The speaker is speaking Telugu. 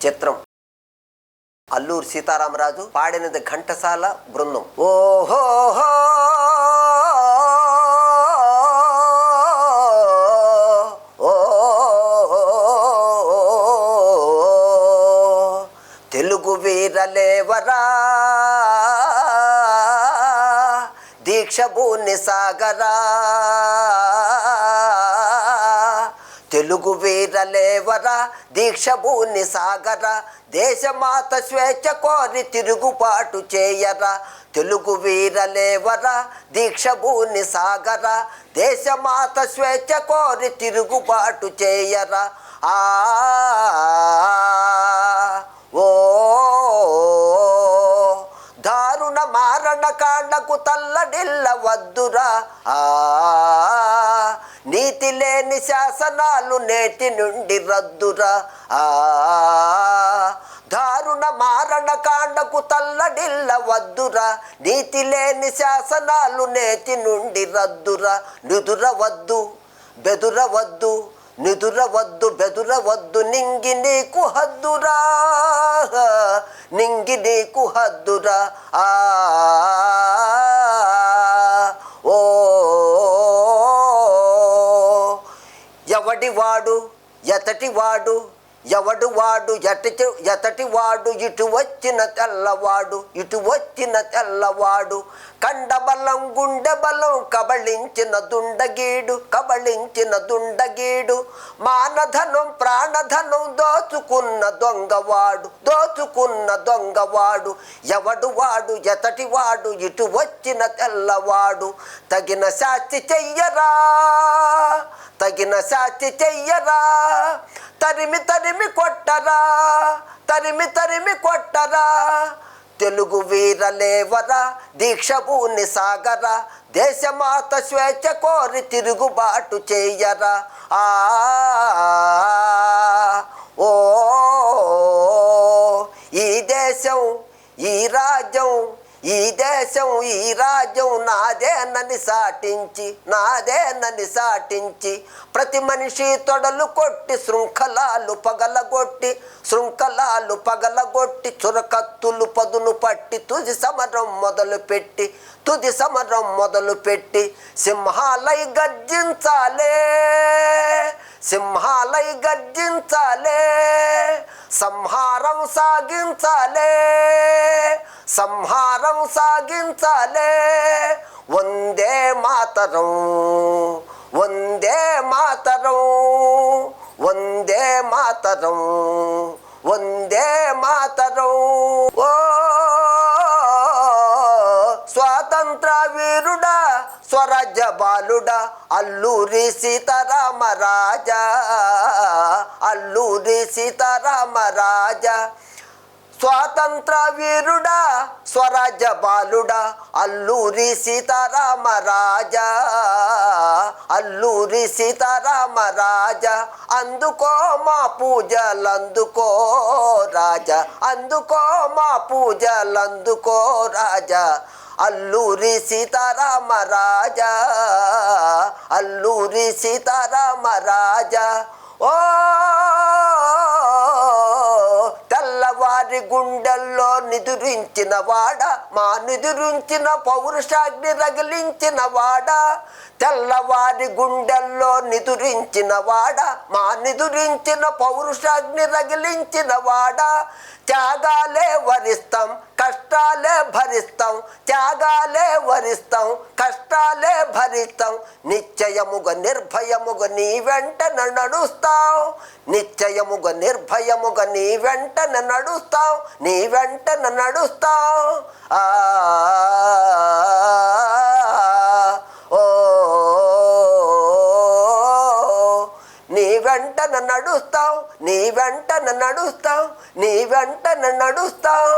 చిత్రం అల్లూరి సీతారామరాజు, పాడినది ఘంటసాల బృందం. ఓహో తెలుగు వీరలేవరా దీక్ష భూని సాగరా, తెలుగు వీరలేవరా దీక్ష భూని సాగరా, దేశమాత స్వేచ్ఛ కోరి తిరుగుబాటు చేయరా, తెలుగు వీరలేవరా దీక్ష భూని సాగరా, దేశమాత స్వేచ్ఛ కోరి తిరుగుబాటు చేయరా. ఓ దారుణ మారణ కాండకు తల్లడిల్ల వద్దురా, నీతి లేని శాసనాలు నేటి నుండి రద్దురా, దారుణ మారణ కాండకు తల్లడిల్ల వద్దురా, నీతి లేని శాసనాలు నేటి నుండి రద్దురా. నిదురవద్దు బెదురవద్దు, నిదురవద్దు బెదురవద్దు, నింగి నీకు హద్దురా, నింగి నీకు హద్దురా. ఓ ఎవడివాడు ఎతటివాడు, ఎవడువాడు ఎతటివాడు, ఇటు వచ్చిన తెల్లవాడు, ఇటు వచ్చిన తెల్లవాడు, కండబలం గుండె బలం కబళించిన దుండగీడు, కబళించిన దుండగీడు, మానధనం ప్రాణధనం దోచుకున్న దొంగవాడు, దోచుకున్న దొంగవాడు, ఎవడువాడు ఎతటివాడు, ఇటు వచ్చిన తెల్లవాడు, తగిన శాస్తి చెయ్యరా, తగిన శాస్తి చెయ్యరా, తరిమి తరిమి కొట్టరా, తరిమి తరిమి కొట్టరా, తెలుగు వీరలేవరా దీక్ష భూని సాగరా, దేశమాత స్వేచ్ఛ కోరి తిరుగుబాటు చేయరా. ఓ ఈ దేశం ఈ రాజ్యం, ఈ దేశం ఈ రాజ్యం నాదేనని సాటించి, నాదేనని సాటించి, ప్రతి మనిషి తొడలు కొట్టి శృంఖలాలు పగలగొట్టి, శృంఖలాలు పగలగొట్టి, చురకత్తులు పదును పట్టి, తుది సమరం మొదలుపెట్టి, తుది సమరం మొదలుపెట్టి, సింహాలై గర్జించాలే, సింహాలై గర్జించాలే, సంహారం సాగించాలే, సంహారం సాగించాలే. వందే మాతరం, వందే మాతరం, వందే మాతరం, వందే మాతరం. ఓ స్వాతంత్ర వీరుడా స్వరాజ్య బాలుడా అల్లూరి సీతారామరాజా, అల్లూరి సీతారామరాజా, స్వాతంత్ర వీరుడా స్వరాజ్య బాలుడా అల్లూరి సీతారామరాజా, అల్లూరి సీతారామరాజా, అందుకో మా పూజలందుకో రాజా, అందుకో మా పూజలందుకో రాజా, అల్లూరి సీతారామరాజా, అల్లూరి సీతారామరాజా. ఓ తెల్లవారి గుండెల్లో నిదురించిన వాడ, మా నిదురించిన పౌరుషాగ్ని రగిలించిన వాడ, తెల్లవారి గుండెల్లో నిదురించిన వాడ, మా నిదురించిన పౌరుషాగ్ని రగిలించిన వాడ, త్యాగాలే వరిస్తాం కష్టాలే భరిస్తాం, త్యాగాలే వరిస్తాం కష్టాలే భరిస్తాం, నిశ్చయముగా నిర్భయముగా నీ వెంట నడుస్తాం, నిశ్చయముగా నిర్భయముగా నీ వెంట నడుస్తాం, నీ వెంట నడుస్తాం. ఓ నీ వెంట నడుస్తాం, నీ వెంట నడుస్తాం, నీ వెంట నడుస్తాం.